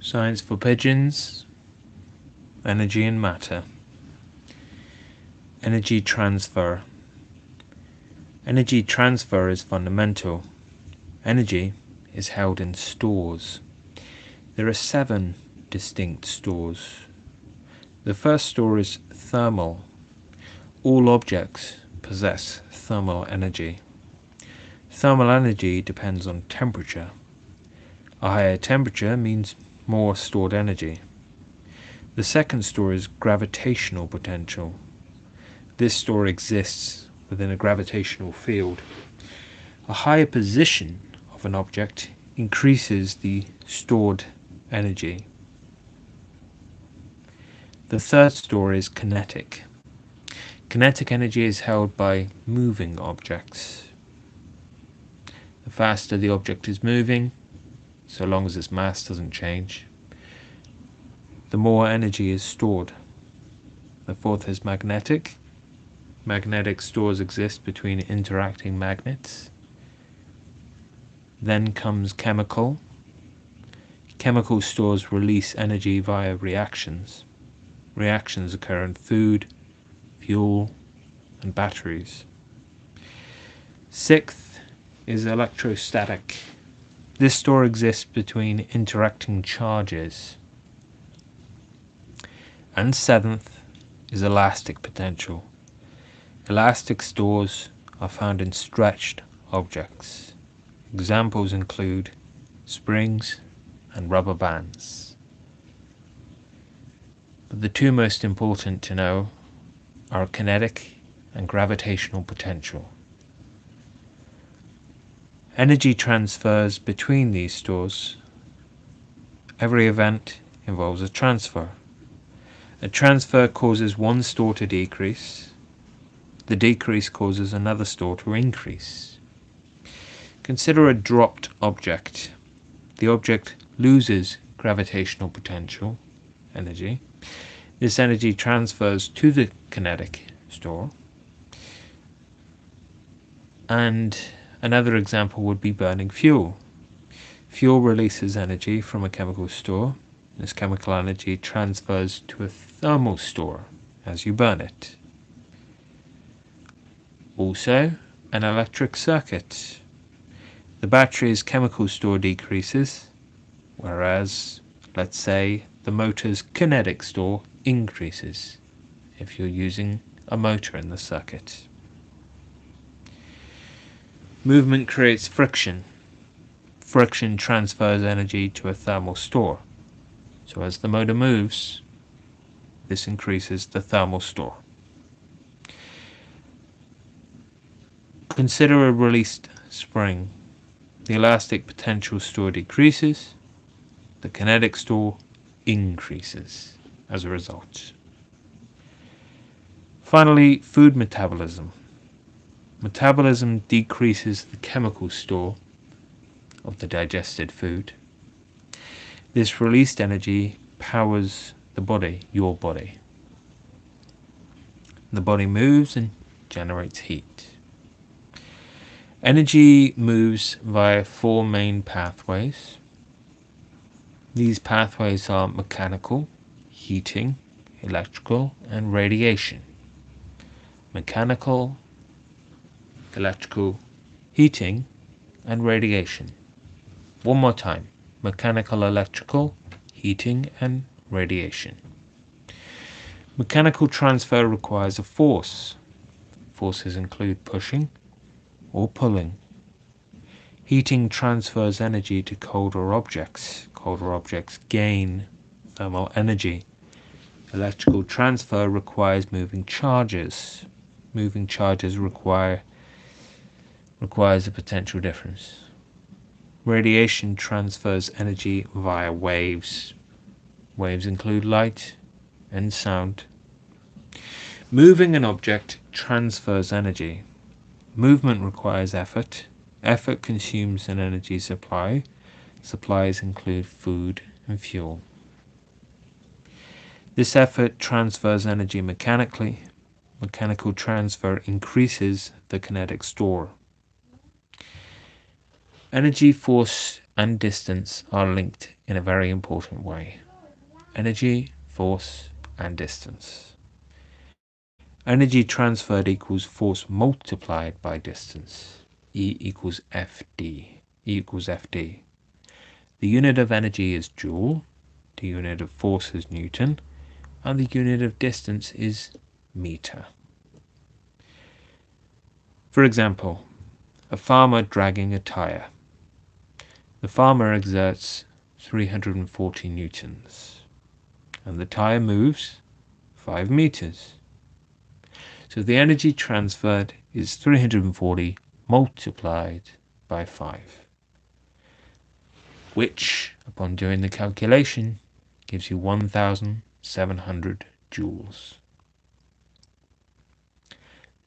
Science for Pigeons, Energy and Matter. Energy transfer. Energy transfer is fundamental. Energy is held in stores. There are 7 distinct stores. The first store is thermal. All objects possess thermal energy. Thermal energy depends on temperature. A higher temperature means more stored energy. The second store is gravitational potential. This store exists within a gravitational field. A higher position of an object increases the stored energy. The third store is kinetic. Kinetic energy is held by moving objects. The faster the object is moving, so long as its mass doesn't change, the more energy is stored. The fourth is magnetic. Magnetic stores exist between interacting magnets. Then comes chemical. Chemical stores release energy via reactions. Reactions occur in food, fuel, and batteries. Sixth is electrostatic. This store exists between interacting charges. And seventh is elastic potential. Elastic stores are found in stretched objects. Examples include springs and rubber bands. But the 2 most important to know are kinetic and gravitational potential. Energy transfers between these stores. Every event involves a transfer. A transfer causes one store to decrease. The decrease causes another store to increase. Consider a dropped object. The object loses gravitational potential energy. This energy transfers to the kinetic store. And another example would be burning fuel. Fuel releases energy from a chemical store. This chemical energy transfers to a thermal store as you burn it. Also, an electric circuit. The battery's chemical store decreases, whereas, let's say, the motor's kinetic store increases if you're using a motor in the circuit. Movement creates friction. Friction transfers energy to a thermal store. So as the motor moves, this increases the thermal store. Consider a released spring. The elastic potential store decreases. The kinetic store increases as a result. Finally, food metabolism. Metabolism decreases the chemical store of the digested food. This released energy powers the body, your body. The body moves and generates heat. Energy moves via 4 main pathways. These pathways are mechanical, heating, electrical, and radiation. Mechanical, electrical, heating, and radiation. One more time. Mechanical, electrical, heating, and radiation. Mechanical transfer requires a force. Forces include pushing or pulling. Heating transfers energy to colder objects. Colder objects gain thermal energy. Electrical transfer requires moving charges. Moving charges requires a potential difference. Radiation transfers energy via waves. Waves include light and sound. Moving an object transfers energy. Movement requires effort. Effort consumes an energy supply. Supplies include food and fuel. This effort transfers energy mechanically. Mechanical transfer increases the kinetic store. Energy force and distance are linked in a very important way. Energy, force, and distance. Energy transferred equals force multiplied by distance. E equals Fd. E equals Fd. The unit of energy is joule, the unit of force is Newton, and the unit of distance is meter. For example, a farmer dragging a tire. The farmer exerts 340 newtons, and the tire moves 5 meters. So the energy transferred is 340 multiplied by 5, which, upon doing the calculation, gives you 1,700 joules.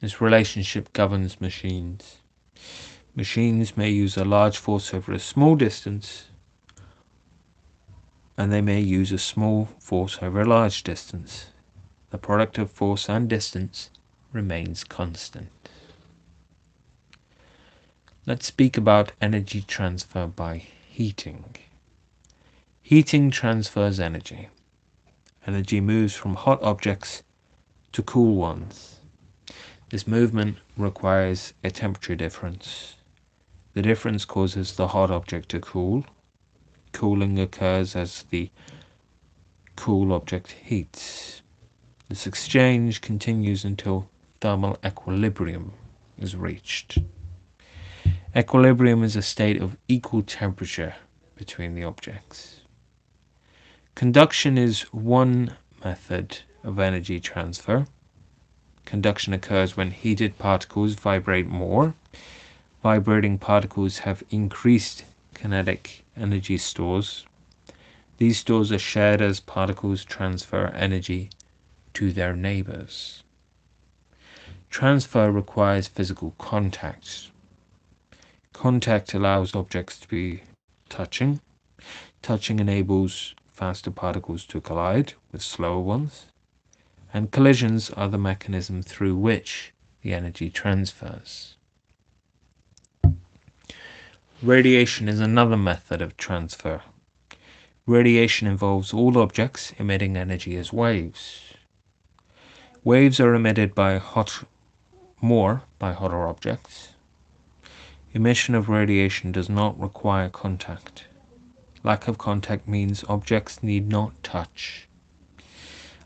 This relationship governs machines. Machines may use a large force over a small distance, and they may use a small force over a large distance. The product of force and distance remains constant. Let's speak about energy transfer by heating. Heating transfers energy. Energy moves from hot objects to cool ones. This movement requires a temperature difference. The difference causes the hot object to cool. Cooling occurs as the cool object heats. This exchange continues until thermal equilibrium is reached. Equilibrium is a state of equal temperature between the objects. Conduction is one method of energy transfer. Conduction occurs when heated particles vibrate more. Vibrating particles have increased kinetic energy stores. These stores are shared as particles transfer energy to their neighbors. Transfer requires physical contact. Contact allows objects to be touching. Touching enables faster particles to collide with slower ones. And collisions are the mechanism through which the energy transfers. Radiation is another method of transfer. Radiation involves all objects emitting energy as waves. Waves are emitted more by hotter objects. Emission of radiation does not require contact. Lack of contact means objects need not touch.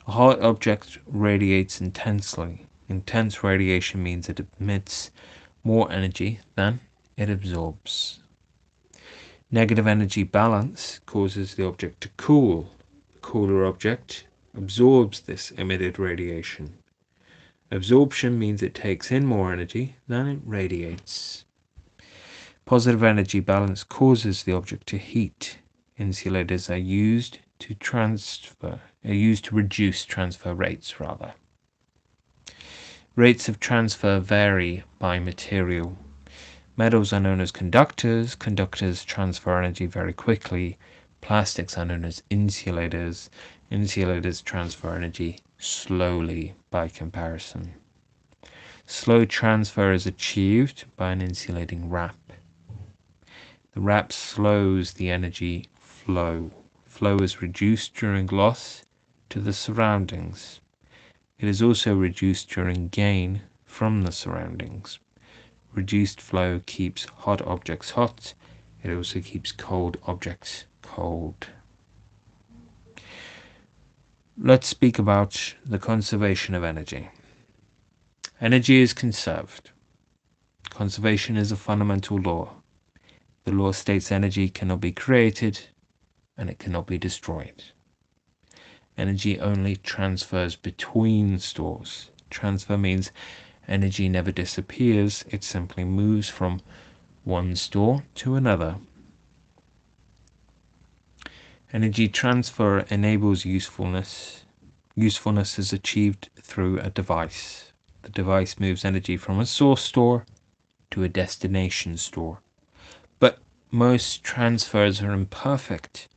A hot object radiates intensely. Intense radiation means it emits more energy than it absorbs. Negative energy balance causes the object to cool. The cooler object absorbs this emitted radiation. Absorption means it takes in more energy than it radiates. Positive energy balance causes the object to heat. Insulators are used to reduce transfer rates. Rates of transfer vary by material. Metals are known as conductors. Conductors transfer energy very quickly. Plastics are known as insulators. Insulators transfer energy slowly by comparison. Slow transfer is achieved by an insulating wrap. The wrap slows the energy flow. Flow is reduced during loss to the surroundings. It is also reduced during gain from the surroundings. Reduced flow keeps hot objects hot. It also keeps cold objects cold. Let's speak about the conservation of energy. Energy is conserved. Conservation is a fundamental law. The law states energy cannot be created and it cannot be destroyed. Energy only transfers between stores. Transfer means energy never disappears, it simply moves from one store to another. Energy transfer enables usefulness. Usefulness is achieved through a device. The device moves energy from a source store to a destination store. But most transfers are imperfect.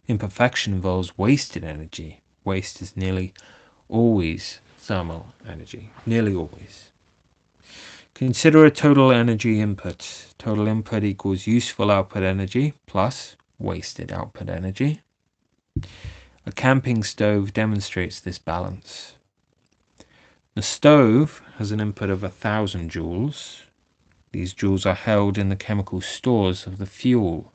Imperfection involves wasted energy. Waste is nearly always thermal energy. Nearly always. Consider a total energy input. Total input equals useful output energy plus wasted output energy. A camping stove demonstrates this balance. The stove has an input of 1,000 joules. These joules are held in the chemical stores of the fuel.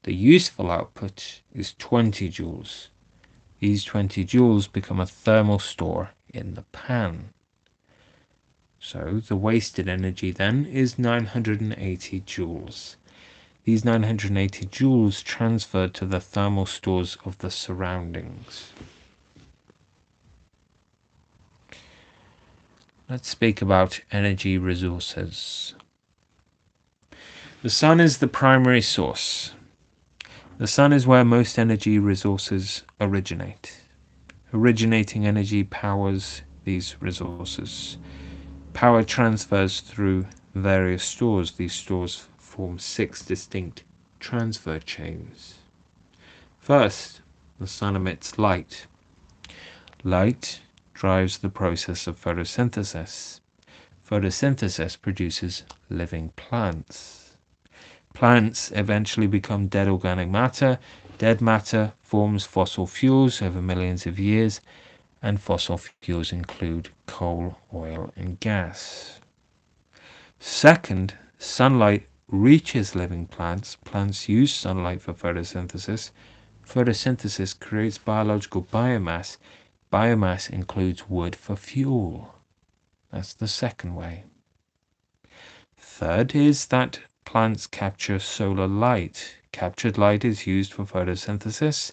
The useful output is 20 joules. These 20 joules become a thermal store in the pan. So the wasted energy then is 980 joules. These 980 joules transferred to the thermal stores of the surroundings. Let's speak about energy resources. The sun is the primary source. The sun is where most energy resources originate. Originating energy powers these resources. Power transfers through various stores. These stores form 6 distinct transfer chains. First, the sun emits light. Light drives the process of photosynthesis. Photosynthesis produces living plants. Plants eventually become dead organic matter. Dead matter forms fossil fuels over millions of years, and fossil fuels include coal, oil, and gas. Second, sunlight reaches living plants. Plants use sunlight for photosynthesis. Photosynthesis creates biological biomass. Biomass includes wood for fuel. That's the second way. Third is that plants capture solar light. Captured light is used for photosynthesis.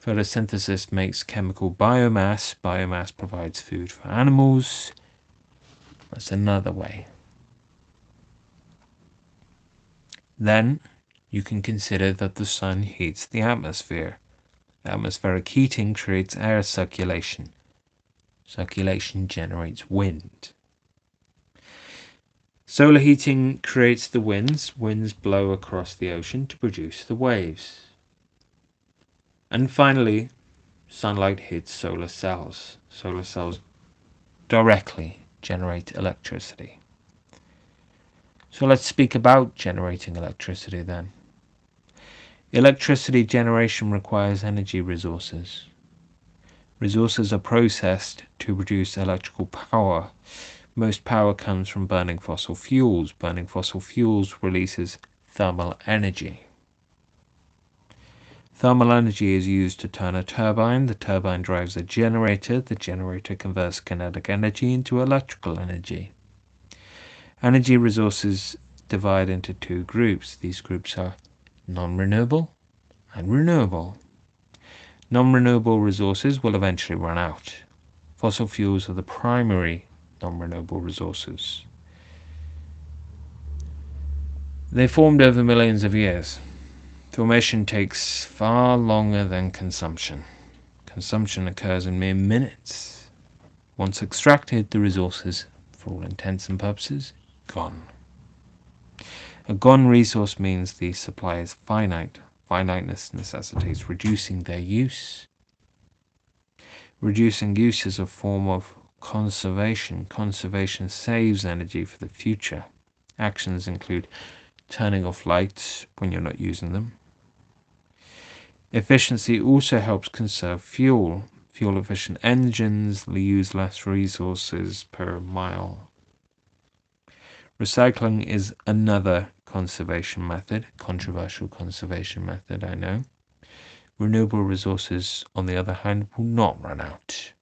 Photosynthesis makes chemical biomass. Biomass provides food for animals. That's another way. Then you can consider that the sun heats the atmosphere. Atmospheric heating creates air circulation. Circulation generates wind. Solar heating creates the winds. Winds blow across the ocean to produce the waves. And finally, sunlight hits solar cells. Solar cells directly generate electricity. So let's speak about generating electricity then. Electricity generation requires energy resources. Resources are processed to produce electrical power. Most power comes from burning fossil fuels. Burning fossil fuels releases thermal energy. Thermal energy is used to turn a turbine. The turbine drives a generator. The generator converts kinetic energy into electrical energy. Energy resources divide into 2 groups. These groups are non-renewable and renewable. Non-renewable resources will eventually run out. Fossil fuels are the primary non-renewable resources. They formed over millions of years. Formation takes far longer than consumption. Consumption occurs in mere minutes. Once extracted, the resources, for all intents and purposes, gone. A gone resource means the supply is finite. Finiteness necessitates reducing their use. Reducing use is a form of conservation. Conservation saves energy for the future. Actions include turning off lights when you're not using them. Efficiency also helps conserve fuel. Fuel-efficient engines use less resources per mile. Recycling is another conservation method, controversial conservation method, I know. Renewable resources, on the other hand, will not run out.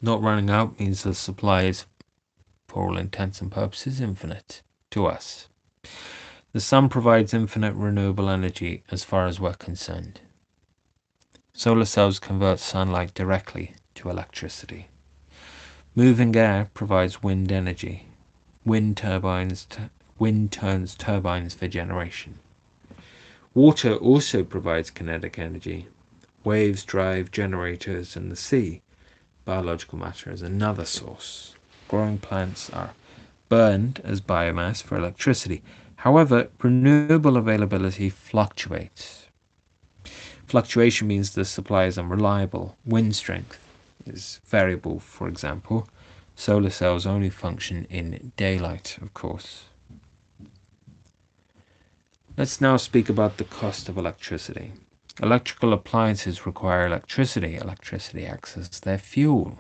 Not running out means the supply is, for all intents and purposes, infinite to us. The sun provides infinite renewable energy as far as we're concerned. Solar cells convert sunlight directly to electricity. Moving air provides wind energy. Wind turns turbines for generation. Water also provides kinetic energy. Waves drive generators in the sea. Biological matter is another source. Growing plants are burned as biomass for electricity. However, renewable availability fluctuates. Fluctuation means the supply is unreliable. Wind strength is variable, for example. Solar cells only function in daylight, of course. Let's now speak about the cost of electricity. Electrical appliances require electricity. Electricity acts as their fuel.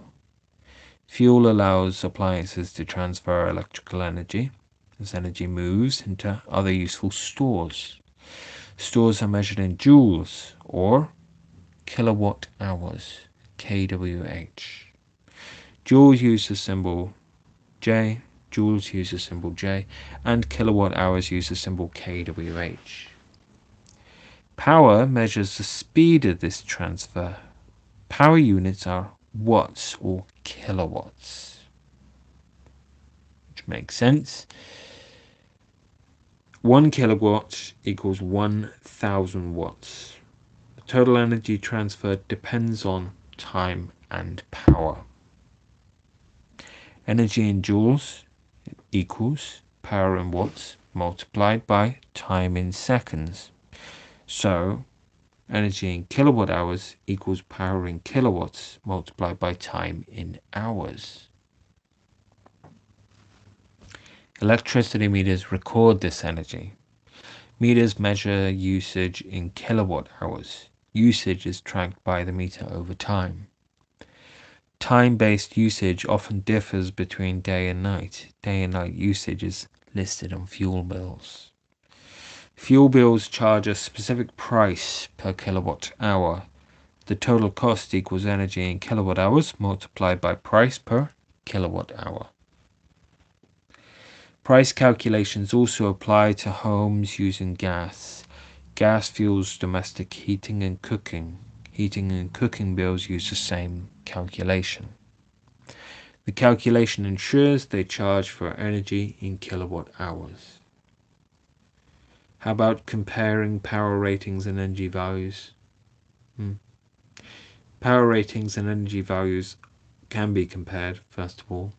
Fuel allows appliances to transfer electrical energy. This energy moves into other useful stores. Stores are measured in joules or kilowatt hours, kWh. Joules use the symbol J, joules use the symbol J, and kilowatt hours use the symbol kWh. Power measures the speed of this transfer. Power units are watts or kilowatts, which makes sense. 1 kilowatt equals 1,000 watts. The total energy transferred depends on time and power. Energy in joules equals power in watts multiplied by time in seconds. So, energy in kilowatt hours equals power in kilowatts multiplied by time in hours. Electricity meters record this energy. Meters measure usage in kilowatt hours. Usage is tracked by the meter over time. Time-based usage often differs between day and night. Day and night usage is listed on fuel bills. Fuel bills charge a specific price per kilowatt hour. The total cost equals energy in kilowatt hours multiplied by price per kilowatt hour. Price calculations also apply to homes using gas. Gas fuels domestic heating and cooking. Heating and cooking bills use the same calculation. The calculation ensures they charge for energy in kilowatt hours. How about comparing power ratings and energy values? Power ratings and energy values can be compared, first of all.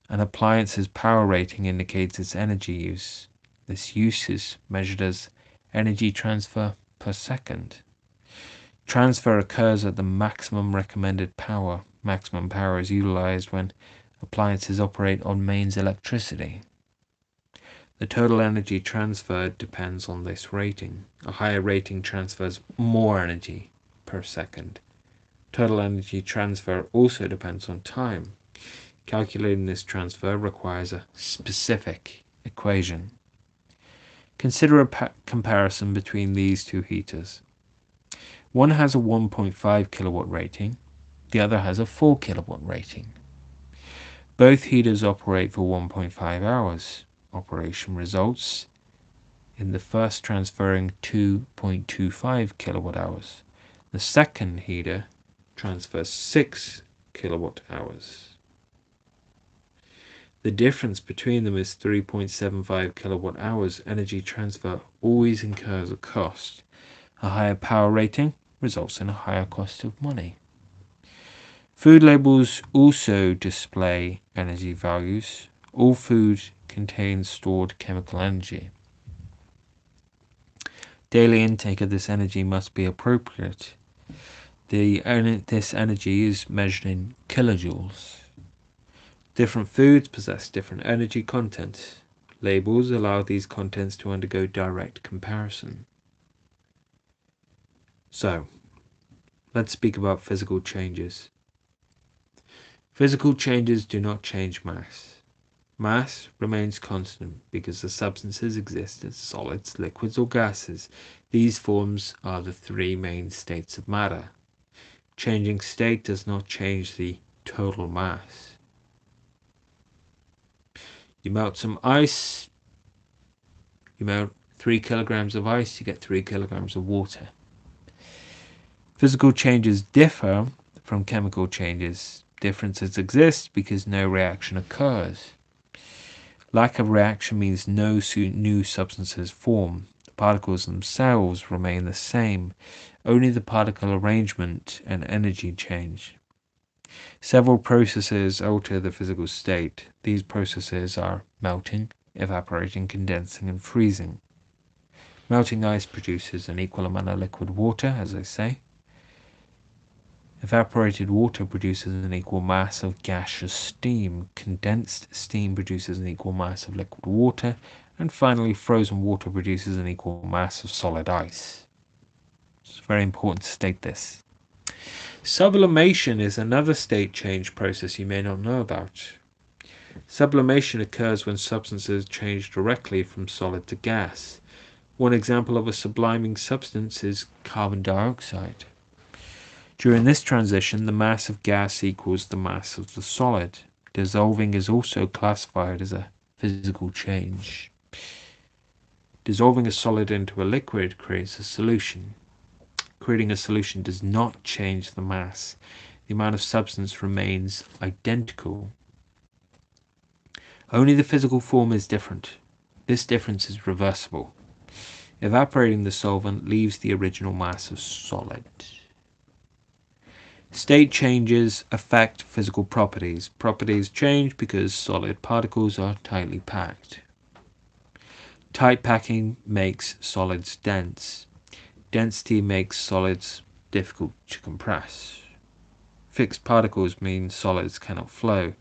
An appliance's power rating indicates its energy use. This use is measured as energy transfer per second. Transfer occurs at the maximum recommended power. Maximum power is utilized when appliances operate on mains electricity. The total energy transferred depends on this rating. A higher rating transfers more energy per second. Total energy transfer also depends on time. Calculating this transfer requires a specific equation. Consider a comparison between these two heaters. One has a 1.5 kilowatt rating, the other has a 4 kilowatt rating. Both heaters operate for 1.5 hours. Operation results in the first transferring 2.25 kilowatt hours. The second heater transfers 6 kilowatt hours. The difference between them is 3.75 kilowatt hours. Energy transfer always incurs a cost. A higher power rating results in a higher cost of money. Food labels also display energy values. All food contains stored chemical energy. Daily intake of this energy must be appropriate. This energy is measured in kilojoules. Different foods possess different energy content. Labels allow these contents to undergo direct comparison. So, let's speak about physical changes. Physical changes do not change mass. Mass remains constant because the substances exist as solids, liquids, or gases. These forms are the three main states of matter. Changing state does not change the total mass. You melt some ice, you melt 3 kilograms of ice, you get 3 kilograms of water. Physical changes differ from chemical changes. Differences exist because no reaction occurs. Lack of reaction means no new substances form. The particles themselves remain the same. Only the particle arrangement and energy change. Several processes alter the physical state. These processes are melting, evaporating, condensing, and freezing. Melting ice produces an equal amount of liquid water, as I say. Evaporated water produces an equal mass of gaseous steam. Condensed steam produces an equal mass of liquid water. And finally, frozen water produces an equal mass of solid ice. It's very important to state this. Sublimation is another state change process you may not know about. Sublimation occurs when substances change directly from solid to gas. One example of a subliming substance is carbon dioxide. During this transition, the mass of gas equals the mass of the solid. Dissolving is also classified as a physical change. Dissolving a solid into a liquid creates a solution. Creating a solution does not change the mass. The amount of substance remains identical. Only the physical form is different. This difference is reversible. Evaporating the solvent leaves the original mass of solid. State changes affect physical properties. Properties change because solid particles are tightly packed. Tight packing makes solids dense. Density makes solids difficult to compress. Fixed particles mean solids cannot flow.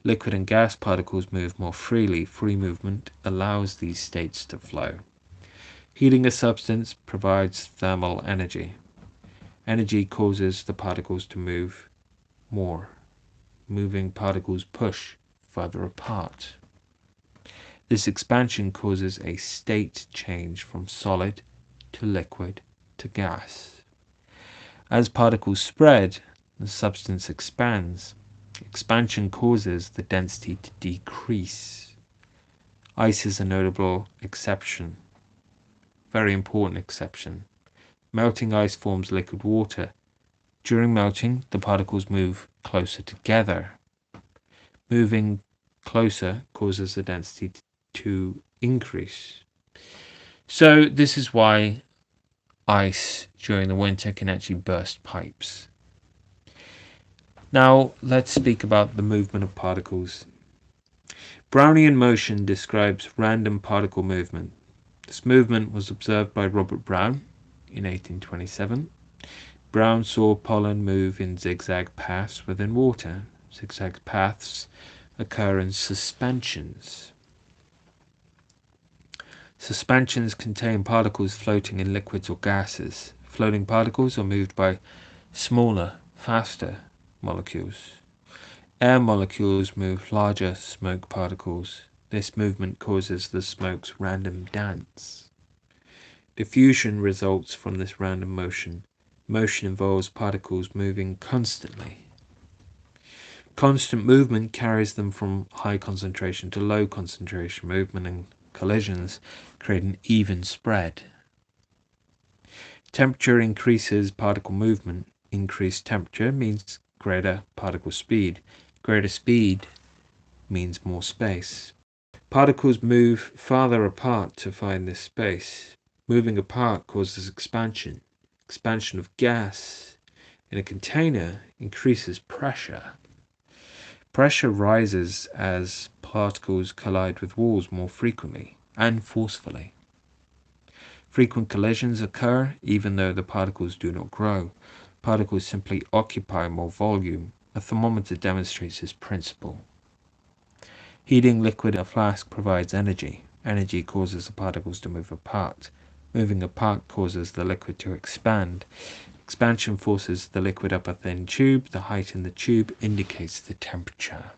Liquid and gas particles move more freely. Free movement allows these states to flow. Heating a substance provides thermal energy. Energy causes the particles to move more. Moving particles push further apart. This expansion causes a state change from solid to liquid to gas. As particles spread, the substance expands. Expansion causes the density to decrease. Ice is a notable exception. Very important exception. Melting ice forms liquid water. During melting, the particles move closer together. Moving closer causes the density to increase. So this is why ice during the winter can actually burst pipes. Now let's speak about the movement of particles. Brownian motion describes random particle movement. This movement was observed by Robert Brown in 1827. Brown saw pollen move in zigzag paths within water. Zigzag paths occur in suspensions. Suspensions contain particles floating in liquids or gases. Floating particles are moved by smaller, faster molecules. Air molecules move larger smoke particles. This movement causes the smoke's random dance. Diffusion results from this random motion. Motion involves particles moving constantly. Constant movement carries them from high concentration to low concentration. Movement and collisions create an even spread. Temperature increases particle movement. Increased temperature means greater particle speed. Greater speed means more space. Particles move farther apart to find this space. Moving apart causes expansion. Expansion of gas in a container increases pressure. Pressure rises as particles collide with walls more frequently and forcefully. Frequent collisions occur even though the particles do not grow. Particles simply occupy more volume. A thermometer demonstrates this principle. Heating liquid in a flask provides energy. Energy causes the particles to move apart. Moving apart causes the liquid to expand. Expansion forces the liquid up a thin tube. The height in the tube indicates the temperature.